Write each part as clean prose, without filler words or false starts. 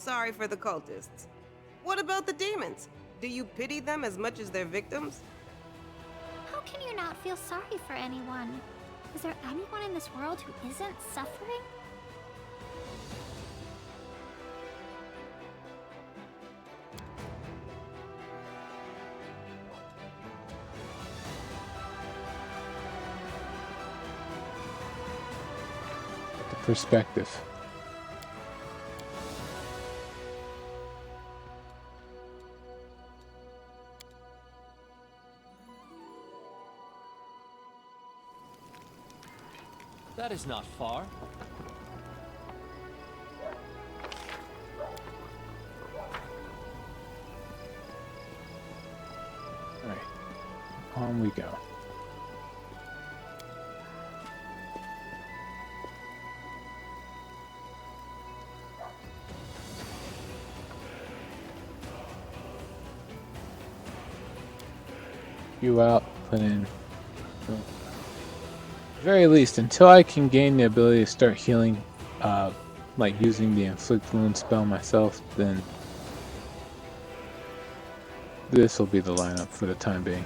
Sorry for the cultists. What about the demons? Do you pity them as much as their victims? How can you not feel sorry for anyone? Is there anyone in this world who isn't suffering? The perspective. That is not far. Alright, on we go. You out, put in. At the very least, until I can gain the ability to start healing, like using the inflict wound spell myself, then this will be the lineup for the time being.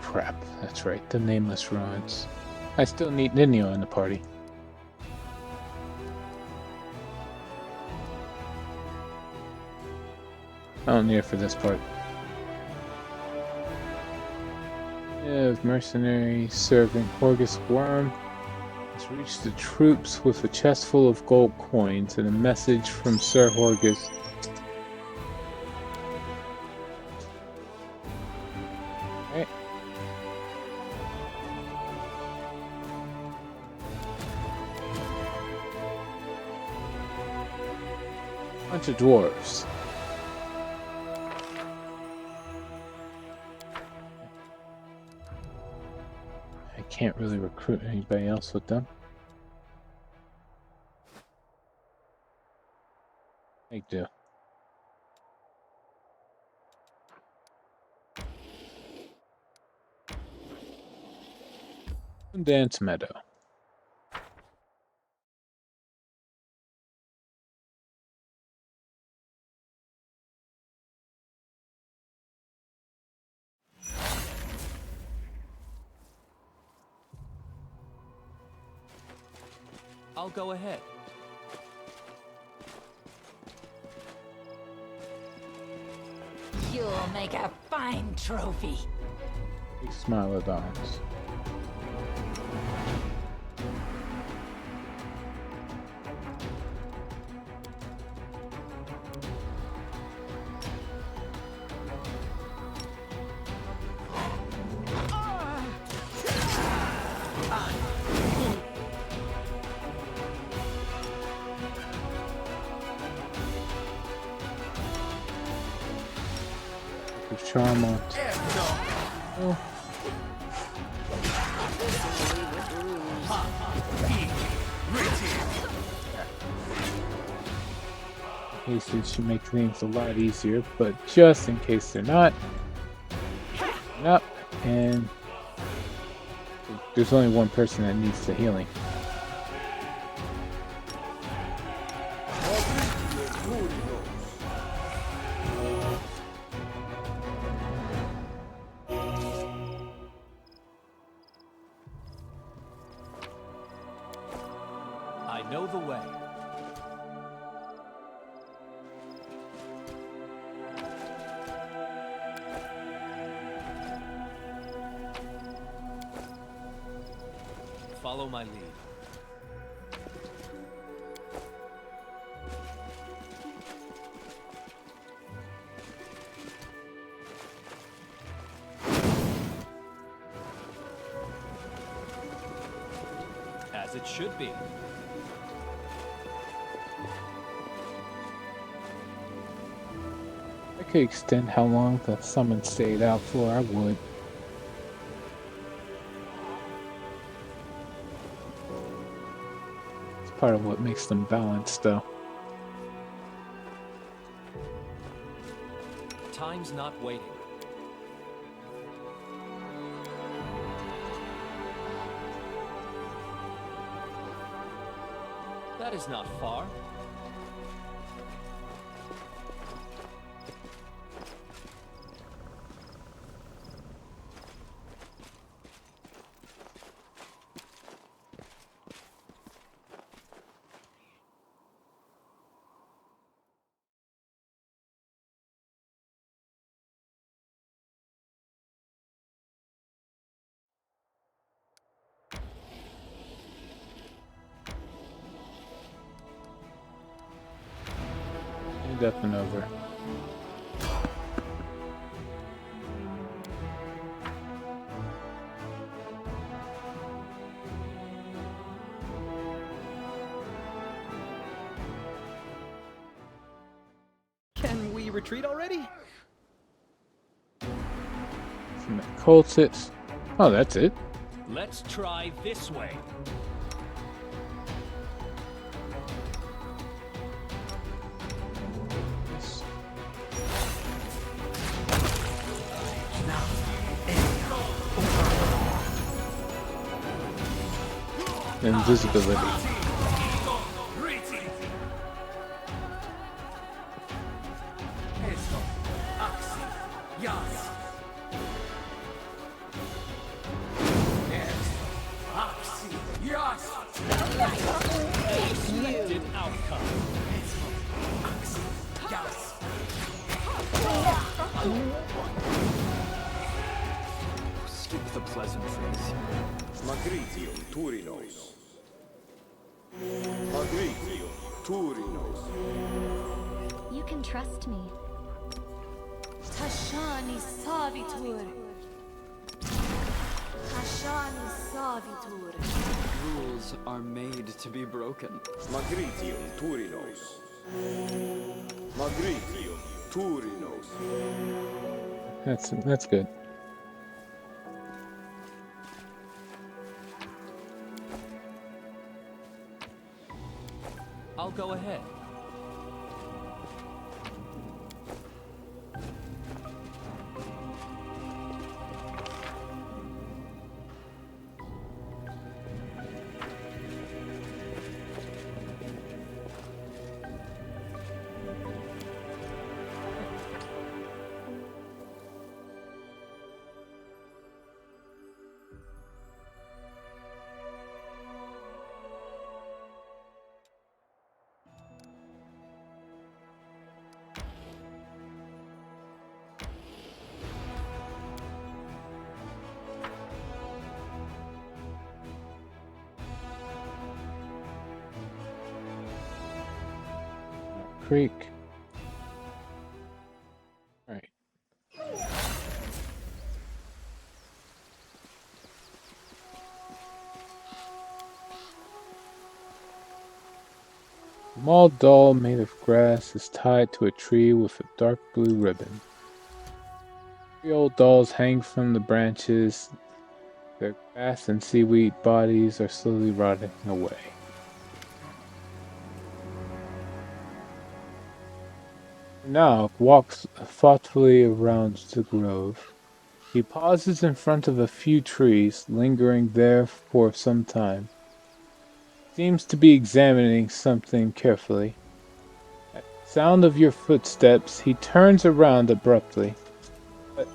Crap, that's right, the Nameless Ruins. I still need Ninio in the party. I don't need it for this part. Yeah, mercenary serving Horgus Worm has reached the troops with a chest full of gold coins and a message from Sir Horgus. Alright. Bunch of dwarves. I can't really recruit anybody else with them. I do. Dance Meadow. I'll go ahead. You'll make a fine trophy. Big smile at arms. Charm on. Oh. Cases should make things a lot easier, but just in case they're not, up, and there's only one person that needs the healing. I know the way. Follow my lead. As it should be. could extend how long the summon stayed out for, I would. It's part of what makes them balanced, though. Time's not waiting. That is not far. Up and over. Can we retreat already? From the cultists. Oh, that's it. Let's try this way. Invisibility. Expected outcome. Skip the pleasantries. Magritium Turinos. Magritium Turinos. You can trust me. Tashani Savitur. Tashani Savitur. Rules are made to be broken. Magritium Turinos. Magritium Turinos. That's good. I'll go ahead. Creek. Alright. A small doll made of grass is tied to a tree with a dark blue ribbon. 3 old dolls hang from the branches. Their grass and seaweed bodies are slowly rotting away. Now walks thoughtfully around the grove. He pauses in front of a few trees, lingering there for some time. Seems to be examining something carefully. At the sound of your footsteps, he turns around abruptly. But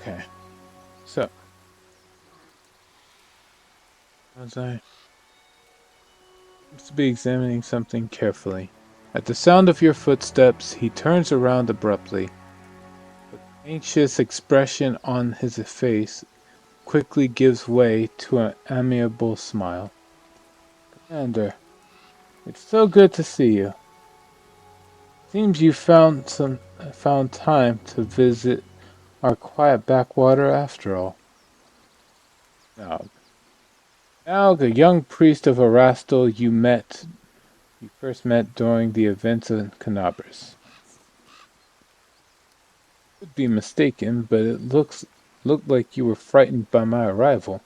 okay, so as I seems to be examining something carefully. At the sound of your footsteps, he turns around abruptly. With an anxious expression on his face, quickly gives way to an amiable smile. Commander, it's so good to see you. Seems you found time to visit our quiet backwater after all. Now, the young priest of Erastil you first met during the events in Canabras. Could be mistaken, but it looked like you were frightened by my arrival.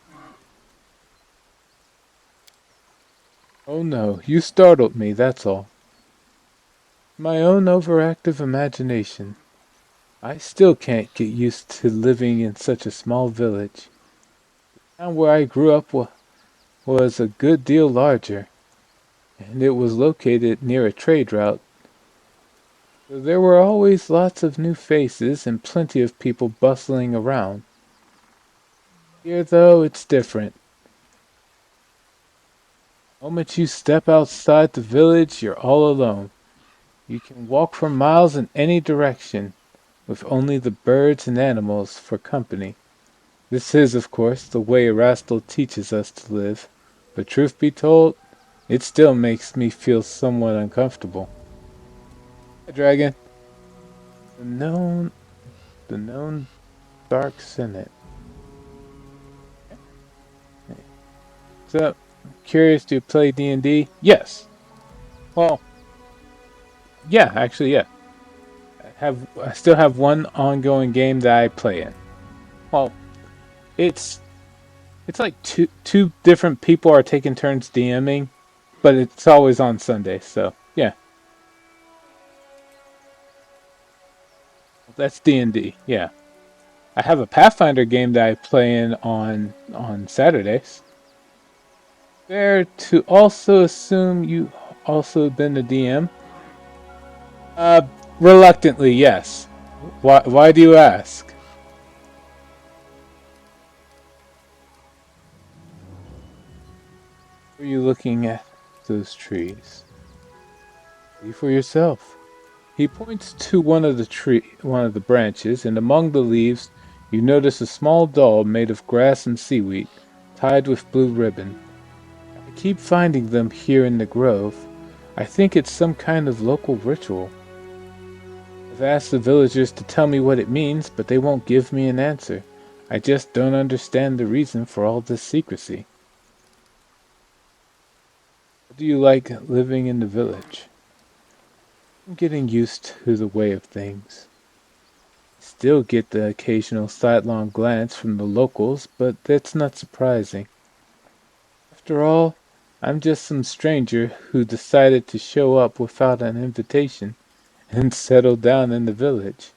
Oh no, you startled me, that's all. My own overactive imagination. I still can't get used to living in such a small village. The town where I grew up was a good deal larger, and it was located near a trade route. So there were always lots of new faces and plenty of people bustling around. Here, though, it's different. The moment you step outside the village, you're all alone. You can walk for miles in any direction, with only the birds and animals for company. This is, of course, the way Erastil teaches us to live, but truth be told, it still makes me feel somewhat uncomfortable. Hi, Dragon. The known Dark Senate. So, curious to play D&D? Yes. Well, yeah, actually, yeah. I still have one ongoing game that I play in. Well, it's like two different people are taking turns DMing, but it's always on Sunday, so yeah. That's D&D, yeah. I have a Pathfinder game that I play in on Saturdays. Fair to also assume you also been a DM? Reluctantly, yes. Why do you ask? Are you looking at those trees? See for yourself. He points to one of the branches, and among the leaves you notice a small doll made of grass and seaweed, tied with blue ribbon. I keep finding them here in the grove. I think it's some kind of local ritual. I've asked the villagers to tell me what it means, but they won't give me an answer. I just don't understand the reason for all this secrecy. How do you like living in the village? I'm getting used to the way of things. Still get the occasional sidelong glance from the locals, but that's not surprising. After all, I'm just some stranger who decided to show up without an invitation and settle down in the village.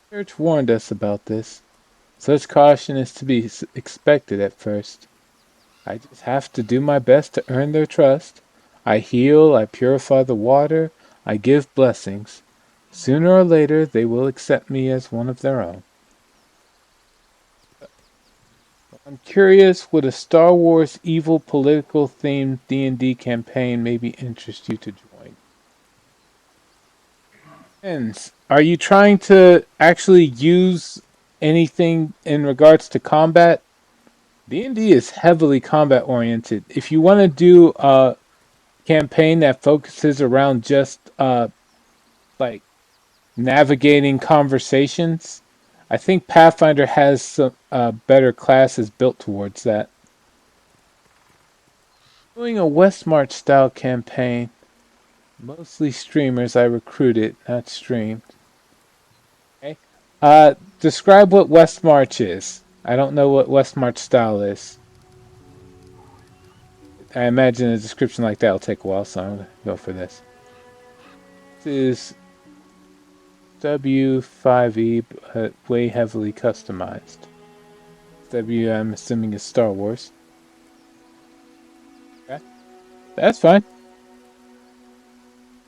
The church warned us about this. Such caution is to be expected at first. I just have to do my best to earn their trust. I heal, I purify the water, I give blessings. Sooner or later, they will accept me as one of their own. I'm curious, would a Star Wars evil political themed D&D campaign maybe interest you to join? And are you trying to actually use anything in regards to combat? D&D is heavily combat oriented. If you want to do a campaign that focuses around just like navigating conversations, I think Pathfinder has some better classes built towards that. Doing a Westmarch style campaign, mostly streamers I recruited, not streamed. Okay. Describe what Westmarch is. I don't know what Westmarch style is. I imagine a description like that will take a while, so I'm going to go for this. This is W5E, but way heavily customized. W, I'm assuming, is Star Wars. Okay. That's fine.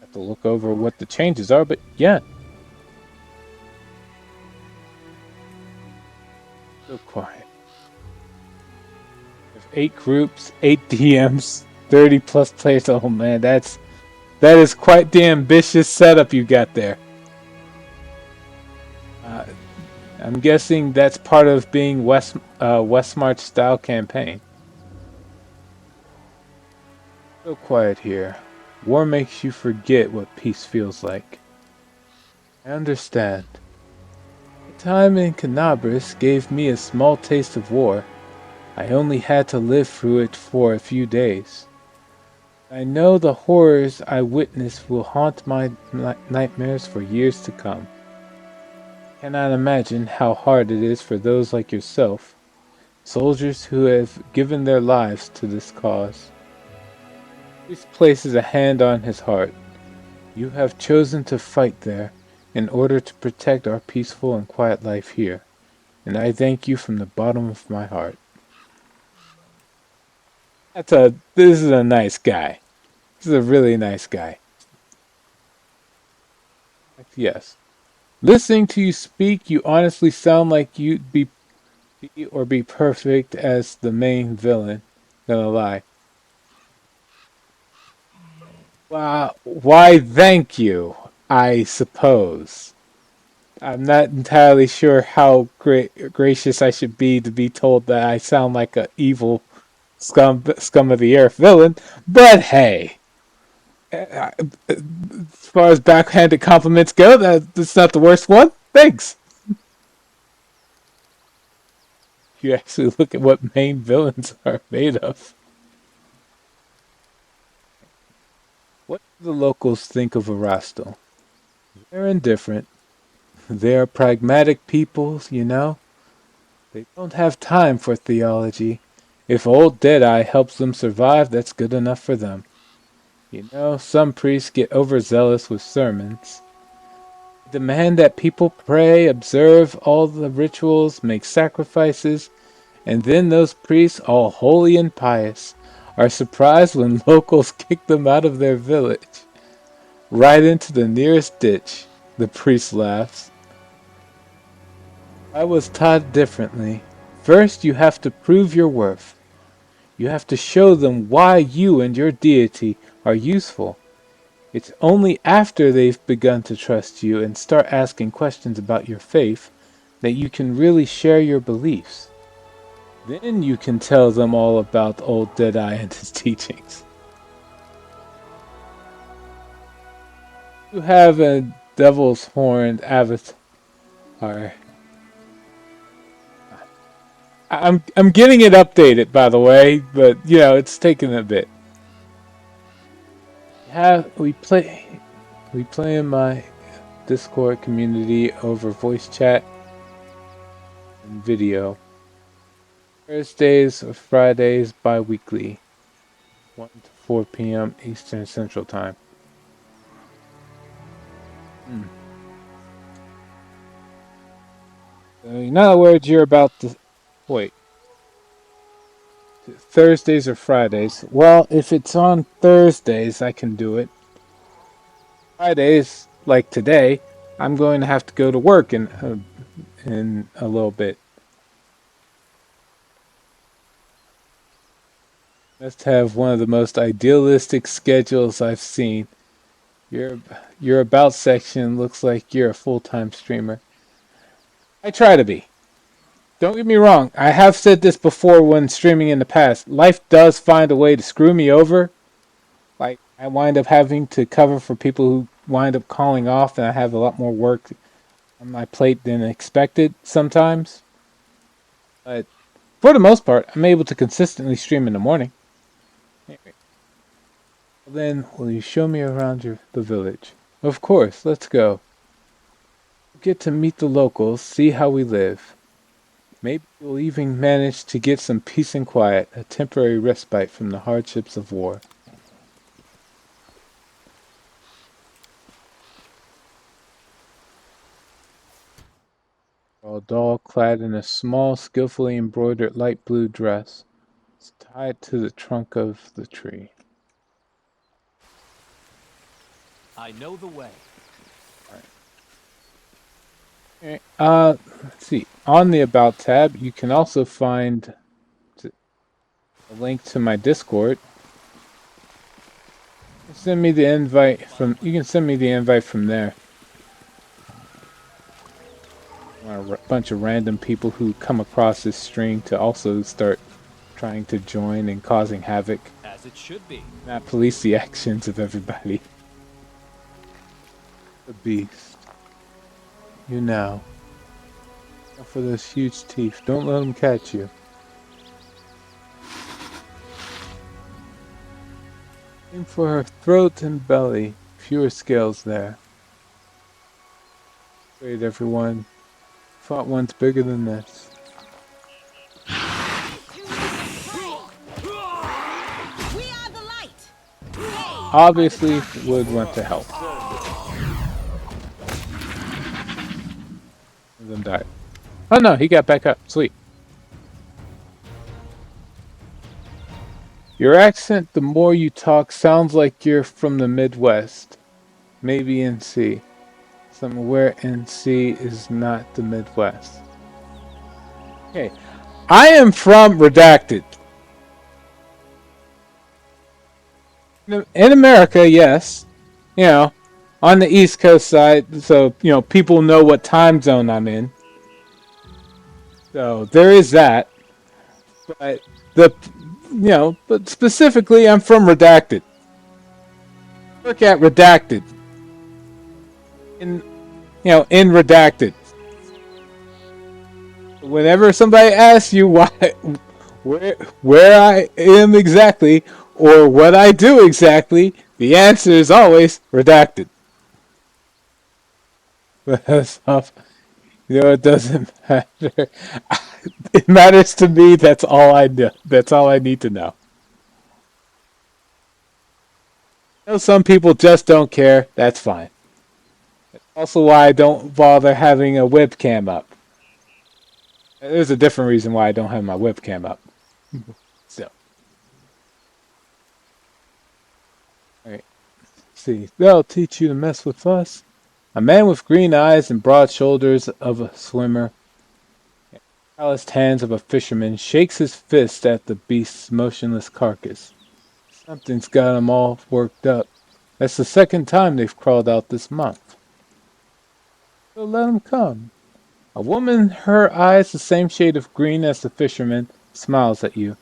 Have to look over what the changes are, but yeah. So quiet. We have 8 groups, 8 DMs, 30 plus players. Oh man, that is quite the ambitious setup you got there. I'm guessing that's part of being Westmarch style campaign. So quiet here. War makes you forget what peace feels like. I understand. The time in Canabris gave me a small taste of war. I only had to live through it for a few days. I know the horrors I witnessed will haunt my nightmares for years to come. Cannot imagine how hard it is for those like yourself, soldiers who have given their lives to this cause. This places a hand on his heart. You have chosen to fight there in order to protect our peaceful and quiet life here, and I thank you from the bottom of my heart. This is a nice guy. This is a really nice guy. Yes. Listening to you speak, you honestly sound like you'd be perfect as the main villain. Gonna lie. Wow, why thank you, I suppose. I'm not entirely sure how gracious I should be to be told that I sound like a evil scum of the earth villain, but hey, as far as backhanded compliments go, that's not the worst one. Thanks. You actually look at what main villains are made of. What do the locals think of Erastil? They're indifferent. They are pragmatic peoples, you know. They don't have time for theology. If old Deadeye helps them survive, that's good enough for them. You know, some priests get overzealous with sermons. They demand that people pray, observe all the rituals, make sacrifices, and then those priests, all holy and pious, are surprised when locals kick them out of their village. Right into the nearest ditch, the priest laughs. I was taught differently. First, you have to prove your worth. You have to show them why you and your deity are useful. It's only after they've begun to trust you and start asking questions about your faith that you can really share your beliefs. Then you can tell them all about old Deadeye and his teachings. You have a devil's horned avatar. I'm getting it updated, by the way, but you know it's taking a bit. We play in my Discord community over voice chat and video. Thursdays or Fridays bi-weekly, 1 to 4 p.m. Eastern Central Time. So in other words, you're about to wait. Thursdays or Fridays? Well, if it's on Thursdays, I can do it. Fridays, like today, I'm going to have to go to work in a little bit. Must have one of the most idealistic schedules I've seen. Your your about section looks like you're a full-time streamer. I try to be. Don't get me wrong, I have said this before when streaming in the past. Life does find a way to screw me over. Like, I wind up having to cover for people who wind up calling off, and I have a lot more work on my plate than expected sometimes. But for the most part, I'm able to consistently stream in the morning. Anyway, then, will you show me around the village? Of course, let's go. Get to meet the locals, see how we live. Maybe we'll even manage to get some peace and quiet, a temporary respite from the hardships of war. A doll clad in a small, skillfully embroidered light blue dress is tied to the trunk of the tree. I know the way. Okay, let's see. On the About tab, you can also find a link to my Discord. Send me the invite from. You can send me the invite from there. A bunch of random people who come across this stream to also start trying to join and causing havoc. As it should be. Not police the actions of everybody. The beast. You now. Now for those huge teeth. Don't let them catch you. Aim for her throat and belly. Fewer scales there. Wait, everyone. Fought one's bigger than this. Obviously, would want to help. And then died. Oh no, he got back up. Sweet. Your accent, the more you talk, sounds like you're from the Midwest. Maybe NC. Somewhere NC is not the Midwest. Okay. I am from Redacted. In America, yes. You know, on the East Coast side, so, you know, people know what time zone I'm in. So, there is that. But, but specifically, I'm from Redacted. Look at Redacted. In Redacted. Whenever somebody asks you where I am exactly, or what I do exactly, the answer is always Redacted. It doesn't matter. It matters to me. That's all I know. That's all I need to know. I know some people just don't care. That's fine. That's also why I don't bother having a webcam up. There's a different reason why I don't have my webcam up. So. Alright. See. They'll teach you to mess with us. A man with green eyes and broad shoulders of a swimmer, calloused hands of a fisherman, shakes his fist at the beast's motionless carcass. Something's got 'em all worked up. That's the second time they've crawled out this month. So let 'em come. A woman, her eyes the same shade of green as the fisherman, smiles at you.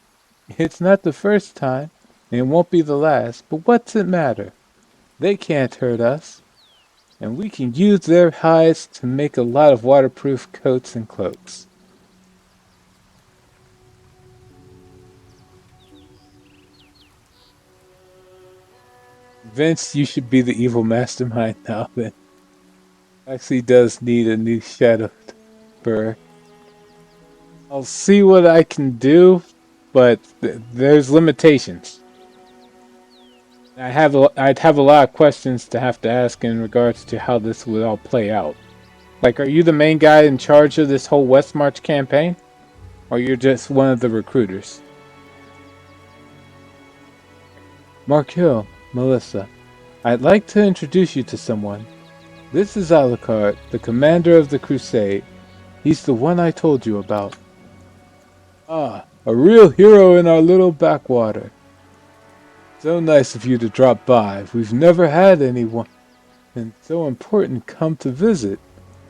It's not the first time, and it won't be the last, but what's it matter? They can't hurt us. And we can use their hides to make a lot of waterproof coats and cloaks. Vince, you should be the evil mastermind now then. Actually does need a new shadow burr. I'll see what I can do, but there's limitations. I'd have a lot of questions to have to ask in regards to how this would all play out. Like, are you the main guy in charge of this whole West March campaign? Or you're just one of the recruiters? Mark Hill, Melissa, I'd like to introduce you to someone. This is Alucard, the commander of the Crusade. He's the one I told you about. Ah, a real hero in our little backwater. So nice of you to drop by. We've never had anyone and so important come to visit.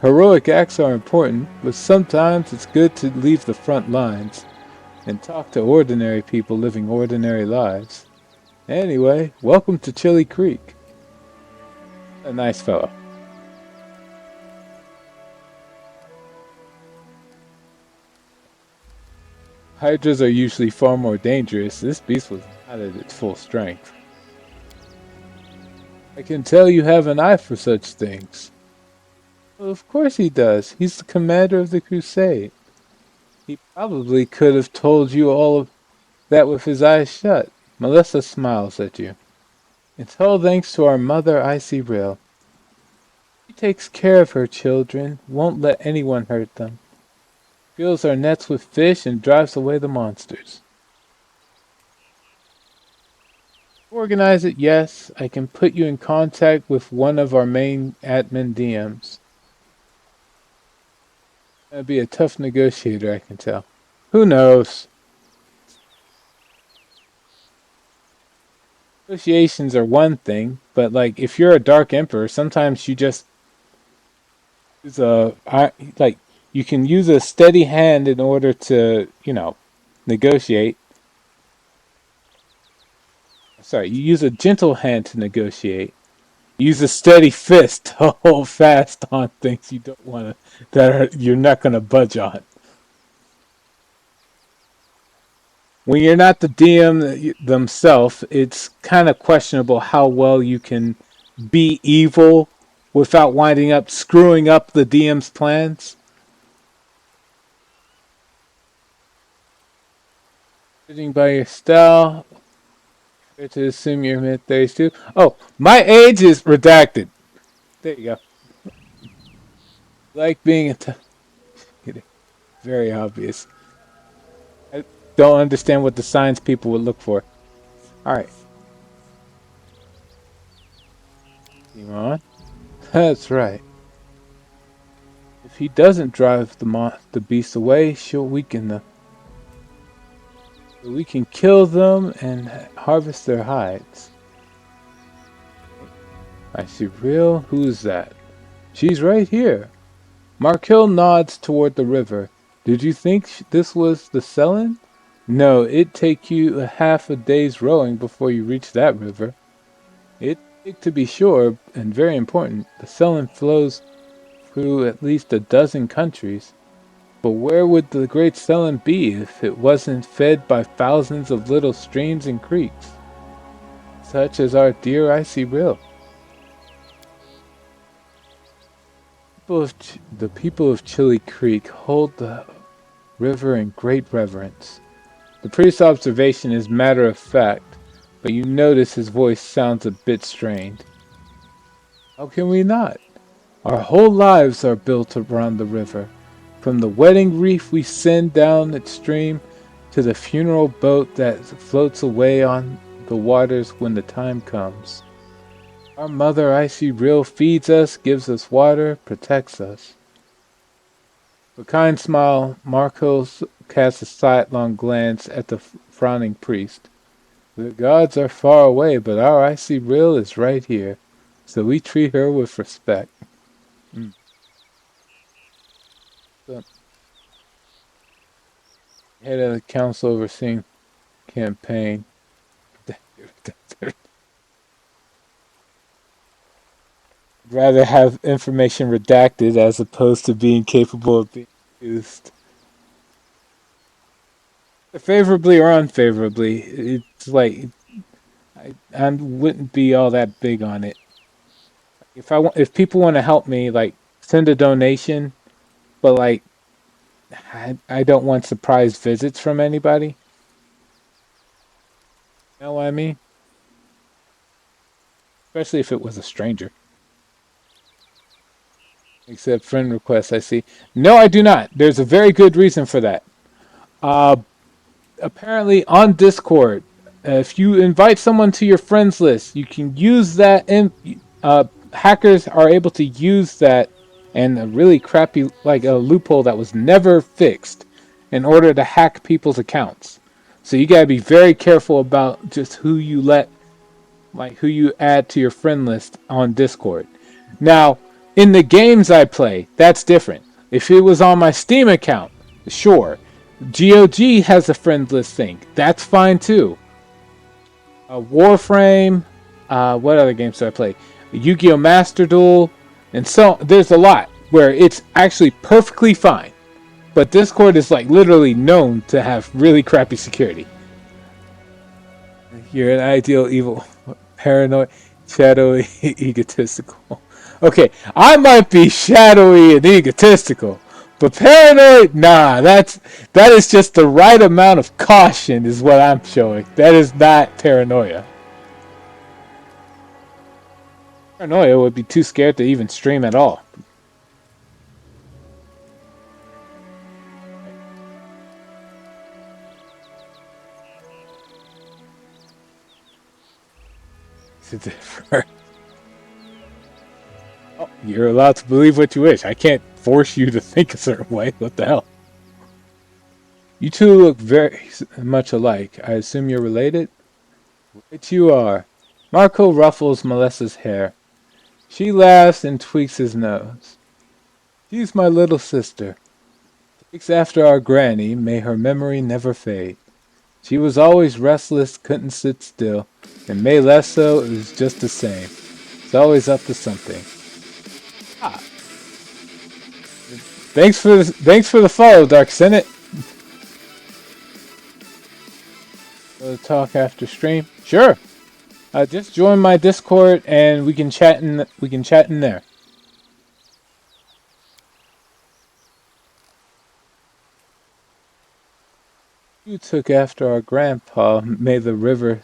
Heroic acts are important, but sometimes it's good to leave the front lines and talk to ordinary people living ordinary lives. Anyway, welcome to Chili Creek. A nice fellow. Hydras are usually far more dangerous. This beast was not at its full strength. I can tell you have an eye for such things. Well, of course he does. He's the commander of the Crusade. He probably could have told you all of that with his eyes shut. Melissa smiles at you. It's all thanks to our mother, Icy Rail. She takes care of her children, won't let anyone hurt them. Fills our nets with fish and drives away the monsters. Organize it, yes. I can put you in contact with one of our main admin DMs. That'd be a tough negotiator, I can tell. Who knows? Negotiations are one thing, but like if you're a Dark Emperor, sometimes you just use You can use a steady hand in order to, negotiate. Sorry, you use a gentle hand to negotiate. Use a steady fist to hold fast on things you don't want to, you're not going to budge on. When you're not the DM themselves, it's kind of questionable how well you can be evil without winding up screwing up the DM's plans. Judging by your style, fair to assume you're mid-30s too. Oh, my age is redacted. There you go. Like being very obvious. I don't understand what the science people would look for. Alright. Keep on. That's right. If he doesn't drive the beast away, she'll weaken them. So we can kill them and harvest their hides. I see real. Who's that? She's right here. Markill nods toward the river. Did you think this was the Selen? No, it'd take you a half a day's rowing before you reach that river. It's big to be sure, and very important. The Selen flows through at least a dozen countries. But where would the Great Selen be if it wasn't fed by thousands of little streams and creeks, such as our dear icy rill? The people of Chili Creek hold the river in great reverence. The priest's observation is matter of fact, but you notice his voice sounds a bit strained. How can we not? Our whole lives are built around the river. From the wedding wreath we send down its stream to the funeral boat that floats away on the waters when the time comes. Our mother icy rill feeds us, gives us water, protects us. With a kind smile, Marcos casts a sidelong glance at the frowning priest. The gods are far away, but our icy rill is right here, so we treat her with respect. So, head of the council overseeing campaign. Rather have information redacted as opposed to being capable of being used. Favorably or unfavorably, it's like I wouldn't be all that big on it. If people want to help me, like send a donation, but like I don't want surprise visits from anybody. You know what I mean? Especially if it was a stranger. Accept friend requests, I see. No, I do not. There's a very good reason for that. Apparently on Discord, if you invite someone to your friends list, you can use that. Hackers are able to use that and a really crappy, like a loophole that was never fixed, in order to hack people's accounts. So you gotta be very careful about just who you who you add to your friend list on Discord. Now, in the games I play, that's different. If it was on my Steam account, sure. GOG has a friend list thing. That's fine too. Warframe. What other games do I play? Yu-Gi-Oh! Master Duel. And so there's a lot where it's actually perfectly fine. But Discord is like literally known to have really crappy security. You're an ideal evil, paranoid, shadowy, egotistical. Okay, I might be shadowy and egotistical, but paranoid, nah, that is just the right amount of caution is what I'm showing. That is not paranoia. Paranoia would be too scared to even stream at all. Oh, you're allowed to believe what you wish. I can't force you to think a certain way. What the hell? You two look very much alike. I assume you're related? Right you are. Marco ruffles Melissa's hair. She laughs and tweaks his nose. She's my little sister. Takes after our granny, may her memory never fade. She was always restless, couldn't sit still, and May Lesso is just the same. It's always up to something. Ah, thanks for the follow, Dark Senate. We'll talk after stream. Sure. Just join my Discord and we can chat in there. You took after our grandpa, may the river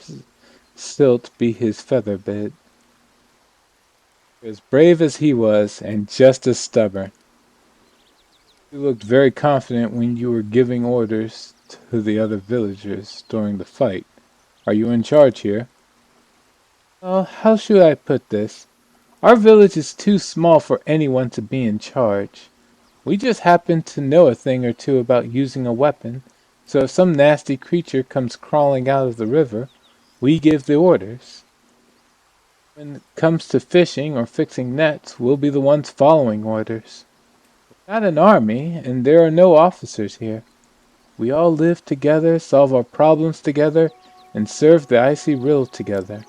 silt be his feather bed. As brave as he was, and just as stubborn. You looked very confident when you were giving orders to the other villagers during the fight. Are you in charge here? Well, how should I put this? Our village is too small for anyone to be in charge. We just happen to know a thing or two about using a weapon, so if some nasty creature comes crawling out of the river, we give the orders. When it comes to fishing or fixing nets, we'll be the ones following orders. We're not an army, and there are no officers here. We all live together, solve our problems together, and serve the icy rill together.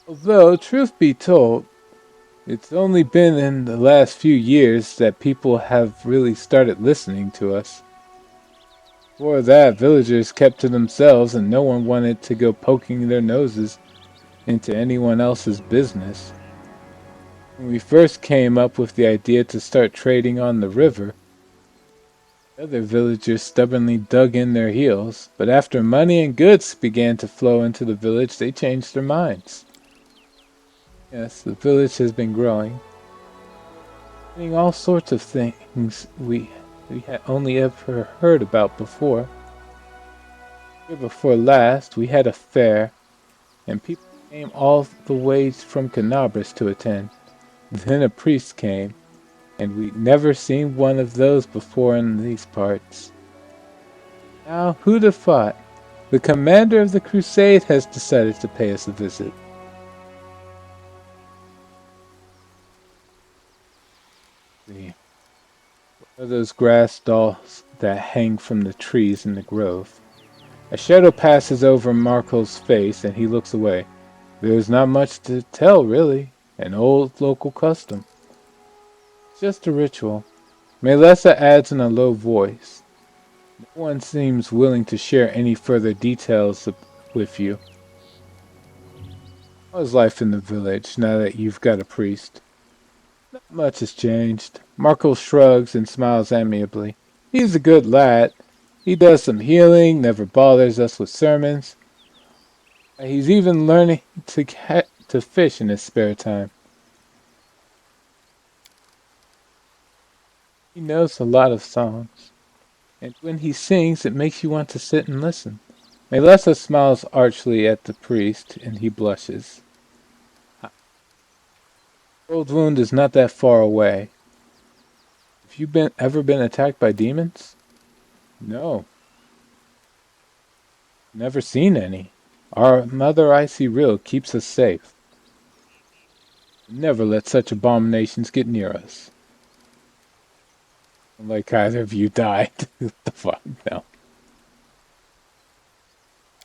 Although, truth be told, it's only been in the last few years that people have really started listening to us. Before that, villagers kept to themselves and no one wanted to go poking their noses into anyone else's business. When we first came up with the idea to start trading on the river, the other villagers stubbornly dug in their heels, but after money and goods began to flow into the village, they changed their minds. Yes, the village has been growing. Doing all sorts of things we had only ever heard about before. Year before last, we had a fair, and people came all the way from Canabras to attend. Then a priest came, and we'd never seen one of those before in these parts. Now, who'd have thought? The commander of the crusade has decided to pay us a visit. One of those grass stalks that hang from the trees in the grove. A shadow passes over Marco's face and he looks away. There's not much to tell, really. An old local custom. It's just a ritual. Melessa adds in a low voice. No one seems willing to share any further details with you. How's life in the village now that you've got a priest? Not much has changed. Marco shrugs and smiles amiably. He's a good lad. He does some healing, never bothers us with sermons. He's even learning to fish in his spare time. He knows a lot of songs, and when he sings, it makes you want to sit and listen. Melessa smiles archly at the priest, and he blushes. Old Wound is not that far away. Have you ever been attacked by demons? No. Never seen any. Our Mother Icy Rill keeps us safe. Never let such abominations get near us. Like either of you died. What the fuck? No.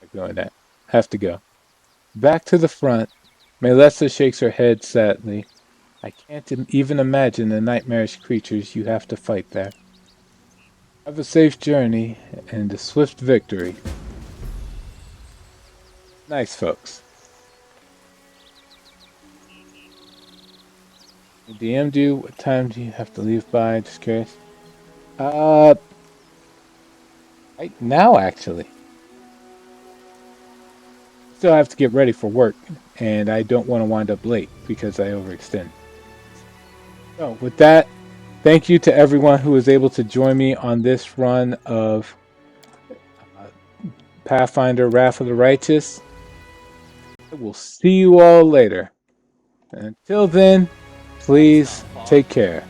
I'm going to have to go. Back to the front. Melessa shakes her head sadly. I can't even imagine the nightmarish creatures you have to fight there. Have a safe journey and a swift victory. Nice, folks. The DM do? What time do you have to leave by? Just curious. Right now, actually. Still have to get ready for work, and I don't want to wind up late because I overextend. So, with that, thank you to everyone who was able to join me on this run of Pathfinder Wrath of the Righteous. I will see you all later. Until then, please take care.